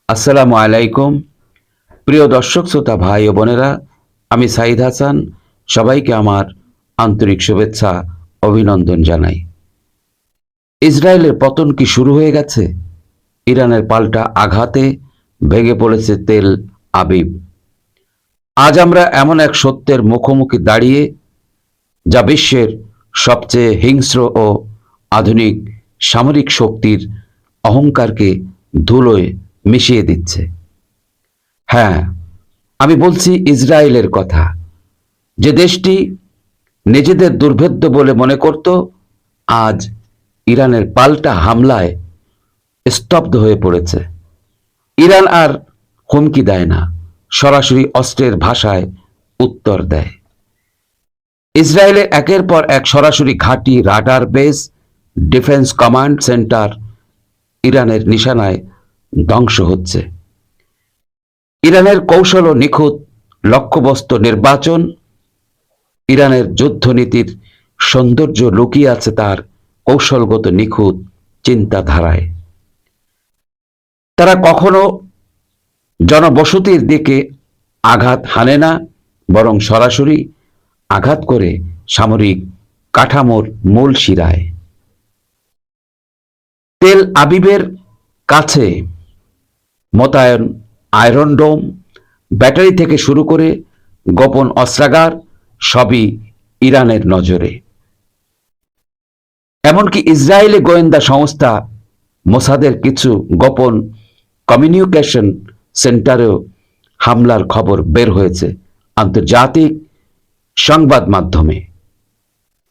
আসসালামু আলাইকুম। প্রিয় দর্শক শ্রোতা ভাই ও বোনেরা, আমি সাইদ হাসান। সবাইকে আমার আন্তরিক শুভেচ্ছা, অভিনন্দন জানাই। ইসরায়েলের পতন কি শুরু হয়ে গেছে? ইরানের পাল্টা আঘাতে ভেঙে পড়েছে তেল আবিব। আজ আমরা এমন এক সত্যের মুখোমুখি দাঁড়িয়ে, যা বিশ্বের সবচেয়ে হিংস্র ও আধুনিক সামরিক শক্তির অহংকারকে ধুলোয় মিশিয়ে দিচ্ছে। হ্যাঁ, আমি বলছি ইসরায়েলের কথা। যে দেশটি নিজেদের দুর্ভেদ্য বলে মনে করত, আজ ইরানের পাল্টা হামলায় স্তব্ধ হয়ে পড়েছে। ইরান আর হুমকি দেয় না, সরাসরি অস্ত্রের ভাষায় উত্তর দেয়। ইসরায়েলে একের পর এক সরাসরি ঘাঁটি, radar base, defence command centre ইরানের নিশানায় ধ্বংস হচ্ছে। ইরানের কৌশল ও নিখুঁত লক্ষ্যবস্তু নির্বাচন, ইরানের যুদ্ধনীতির সৌন্দর্য লুকিয়ে আছে তার কৌশলগত নিখুঁত চিন্তাধারায়। তারা কখনো জনবসতির দিকে আঘাত হানে না, বরং সরাসরি আঘাত করে সামরিক কাঠামোর মূল শিরায়। তেল আবিবের কাছে মোতায়েন আয়রন ডোম, ব্যাটারি থেকে শুরু করে গোপন অস্ত্রাগার সবই ইরানের নজরে। এমনকি ইসরায়েলি গোয়েন্দা সংস্থা মোসাদের কিছু গোপন কমিউনিকেশন সেন্টারেও হামলার খবর বের হয়েছে আন্তর্জাতিক সংবাদ মাধ্যমে।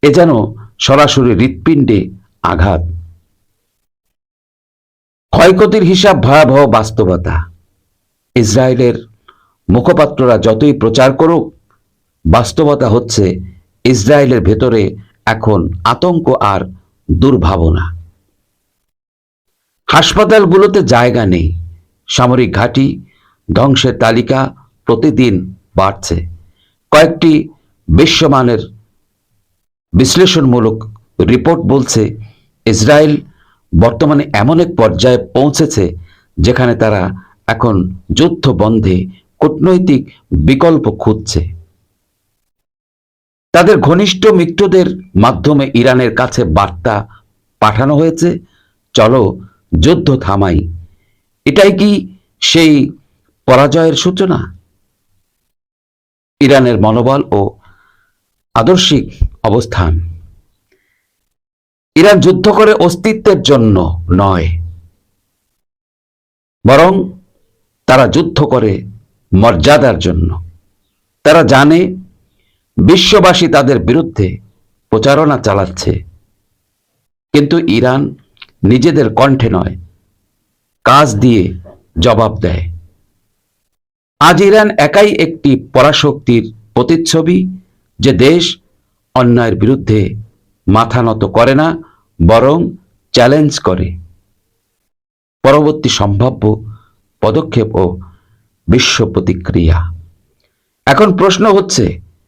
এ যেন সরাসরি হৃৎপিণ্ডে আঘাত। ক্ষয়ক্ষতির হিসাব ভয়াবহ বাস্তবতা। ইসরায়েলের মুখপাত্ররা যতই প্রচার করুক, বাস্তবতা হচ্ছে ইসরায়েলের ভেতরে এখন আতঙ্ক আর দুর্ভাবনা। হাসপাতালগুলোতে জায়গা নেই, সামরিক ঘাঁটি ধ্বংসের তালিকা প্রতিদিন বাড়ছে। কয়েকটি বিশ্বমানের বিশ্লেষণমূলক রিপোর্ট বলছে, ইসরায়েল বর্তমানে এমন এক পর্যায়ে পৌঁছেছে যেখানে তারা এখন যুদ্ধ বন্ধে কূটনৈতিক বিকল্প খুঁজছে। তাদের ঘনিষ্ঠ মিত্রদের মাধ্যমে ইরানের কাছে বার্তা পাঠানো হয়েছে, চলো যুদ্ধ থামাই। এটাই কি সেই পরাজয়ের সূচনা? ইরানের মনোবল ও আদর্শিক অবস্থান। ইরান যুদ্ধ করে অস্তিত্বের জন্য নয়, বরং তারা যুদ্ধ করে মর্যাদার জন্য। তারা জানে বিশ্ববাসী তাদের বিরুদ্ধে প্রচারণা চালাচ্ছে, কিন্তু ইরান নিজেদের কণ্ঠে নয়, কাজ দিয়ে জবাব দেয়। আজ ইরান একাই একটি পরাশক্তির প্রতিচ্ছবি, যে দেশ অন্যায়ের বিরুদ্ধে মাথা নত করে না, বরং চ্যালেঞ্জ করে। পরবর্তী সম্ভাব্য পদক্ষেপ ও বিশ্ব প্রতিক্রিয়া। এখন প্রশ্ন হচ্ছে,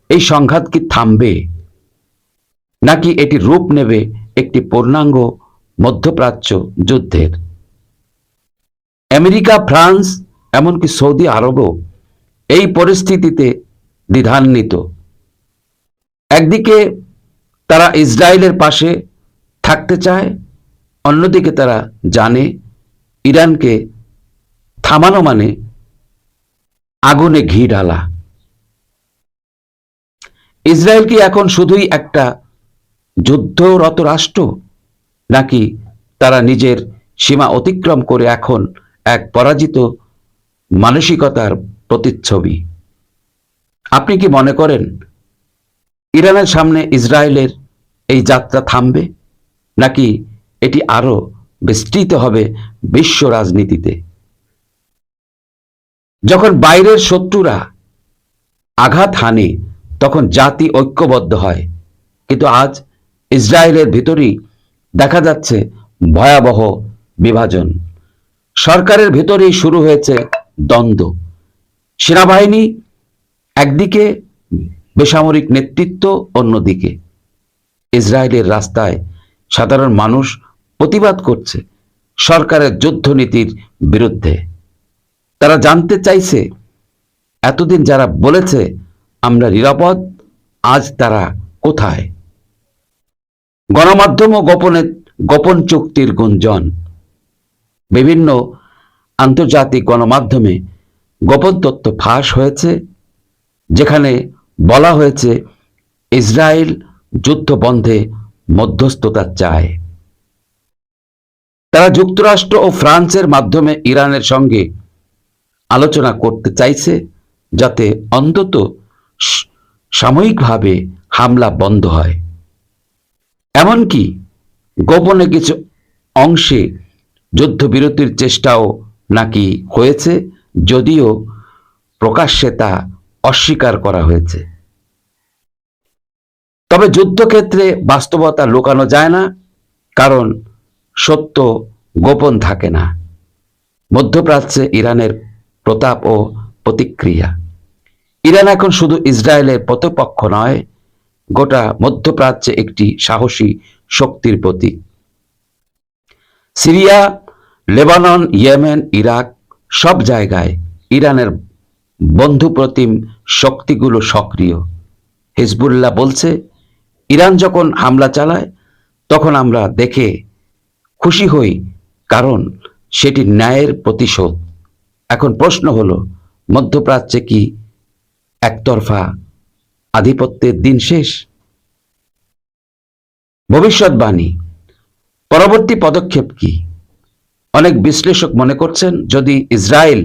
এই সংঘাত কি থামবে, নাকি এটি রূপ নেবে একটি পূর্ণাঙ্গ মধ্যপ্রাচ্য যুদ্ধের? আমেরিকা, ফ্রান্স, এমনকি সৌদি আরবও এই পরিস্থিতিতে দ্বিধান্বিত। একদিকে তারা ইসরায়েলের পাশে থাকতে চায়, অন্যদিকে তারা জানে ইরানকে থামানো মানে আগুনে ঘি ঢালা। ইসরায়েল কি এখন শুধুই একটা যুদ্ধরত রাষ্ট্র, নাকি তারা নিজের সীমা অতিক্রম করে এখন এক পরাজিত মানসিকতার প্রতিচ্ছবি? আপনি কি মনে করেন ইরানের সামনে ইসরায়েলের এই যাত্রা থামবে, নাকি এটি আরো বিস্তৃত হবে বিশ্ব রাজনীতিতে? যখন বাইরের শত্রুরা আঘাত হানে, তখন জাতি ঐক্যবদ্ধ হয়, কিন্তু আজ ইসরায়েলের ভিতরেই দেখা যাচ্ছে ভয়াবহ বিভাজন। সরকারের ভিতরেই শুরু হয়েছে দ্বন্দ্ব। সেনাবাহিনী একদিকে, বেসামরিক নেতৃত্ব অন্যদিকে। ইসরায়েলের রাস্তায় সাধারণ মানুষ প্রতিবাদ করছে সরকারের যুদ্ধনীতির বিরুদ্ধে। তারা জানতে চাইছে, এতদিন যারা বলেছে আমরা নিরাপদ, আজ তারা কোথায়? গণমাধ্যম ও গোপন চুক্তির গুঞ্জন। বিভিন্ন আন্তর্জাতিক গণমাধ্যমে গোপন তথ্য ফাঁস হয়েছে, যেখানে বলা হয়েছে ইসরায়েল যুদ্ধ বন্ধে মধ্যস্থতা চায়। তারা যুক্তরাষ্ট্র ও ফ্রান্সের মাধ্যমে ইরানের সঙ্গে আলোচনা করতে চাইছে, যাতে অন্তত সাময়িকভাবে হামলা বন্ধ হয়। এমনকি গোপনে কিছু অংশে যুদ্ধবিরতির চেষ্টাও নাকি হয়েছে, যদিও প্রকাশ্যে তা অস্বীকার করা হয়েছে। তবে যুদ্ধক্ষেত্রে বাস্তবতা লুকানো যায় না, কারণ সত্য গোপন থাকে না। মধ্যপ্রাচ্যে ইরানের প্রতাপ ও প্রতিক্রিয়া। ইরান এখন শুধু ইসরায়েলের প্রতিপক্ষ নয়, গোটা মধ্যপ্রাচ্যে একটি সাহসী শক্তির প্রতীক। সিরিয়া, লেবানন, ইয়েমেন, ইরাক সব জায়গায় ইরানের বন্ধুপ্রতিম শক্তিগুলো সক্রিয়। হিজবুল্লাহ বলছে, ইরান যখন হামলা চালায় তখন আমরা দেখে খুশি হই, কারণ সেটি ন্যায়ের প্রতিশোধ। এখন প্রশ্ন হলো, মধ্যপ্রাচ্যে কি একতরফা আধিপত্যের দিন শেষ? ভবিষ্যৎবাণী, পরবর্তী পদক্ষেপ কি? অনেক বিশ্লেষক মনে করছেন, যদি ইসরায়েল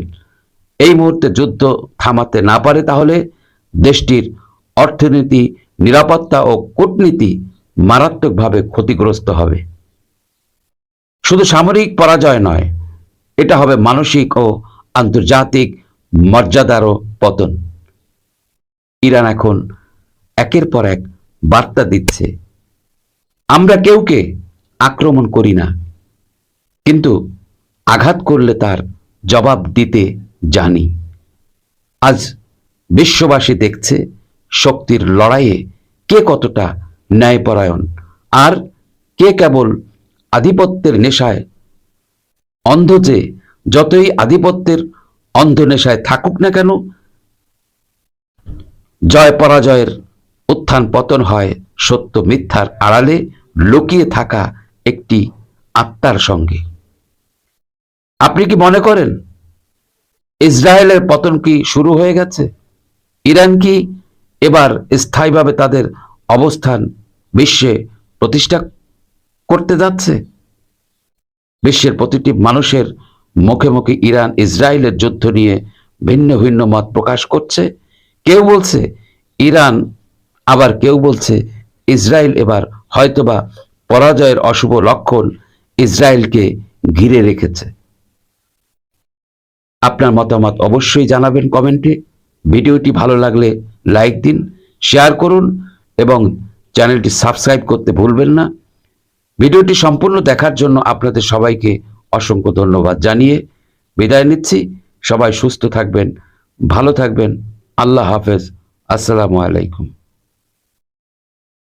এই মুহূর্তে যুদ্ধ থামাতে না পারে, তাহলে দেশটির অর্থনীতি, নিরাপত্তা ও কূটনীতি মারাত্মকভাবে ক্ষতিগ্রস্ত হবে। শুধু সামরিক পরাজয় নয়, এটা হবে মানসিক ও আন্তর্জাতিক মর্যাদারও পতন। ইরান এখন একের পর এক বার্তা দিচ্ছে, আমরা কেউকে আক্রমণ করি না, কিন্তু আঘাত করলে তার জবাব দিতে জানি। আজ বিশ্ববাসী দেখছে শক্তির লড়াইয়ে কে কতটা ন্যায়পরায়ণ, আর কে কেবল আধিপত্যের নেশায় অন্ধ। যে যতই আধিপত্যের অন্ধ নেশায় থাকুক না কেন, জয় পরাজয়ের উত্থান পতন হয় সত্য মিথ্যার আড়ালে লুকিয়ে থাকা একটি আত্মার সঙ্গে। আপনি কি মনে করেন ইসরায়েলের পতন কি শুরু হয়ে গেছে? ইরান কি এবার স্থায়ীভাবে তাদের অবস্থান বিশ্বে প্রতিষ্ঠা করতে যাচ্ছে? বিশ্বের প্রতিটি মানুষের মুখে মুখে ইরান ইসরায়েলের যুদ্ধ নিয়ে ভিন্ন ভিন্ন মত প্রকাশ করছে। কেউ বলছে ইরান, আবার কেউ বলছে ইসরায়েল এবার হয়তোবা পরাজয়ের অশুভ লক্ষণ ইসরায়েলকে ঘিরে রেখেছে। আপনার মতামত অবশ্যই জানাবেন কমেন্টে। ভিডিওটি ভালো লাগলে লাইক দিন, শেয়ার করুন এবং চ্যানেলটি সাবস্ক্রাইব করতে ভুলবেন না। ভিডিওটি সম্পূর্ণ দেখার জন্য আপনাদের সবাইকে অসংখ্য ধন্যবাদ জানিয়ে বিদায় নিচ্ছি। সবাই সুস্থ থাকবেন, ভালো থাকবেন। আল্লাহ হাফেজ। আসসালামু আলাইকুম।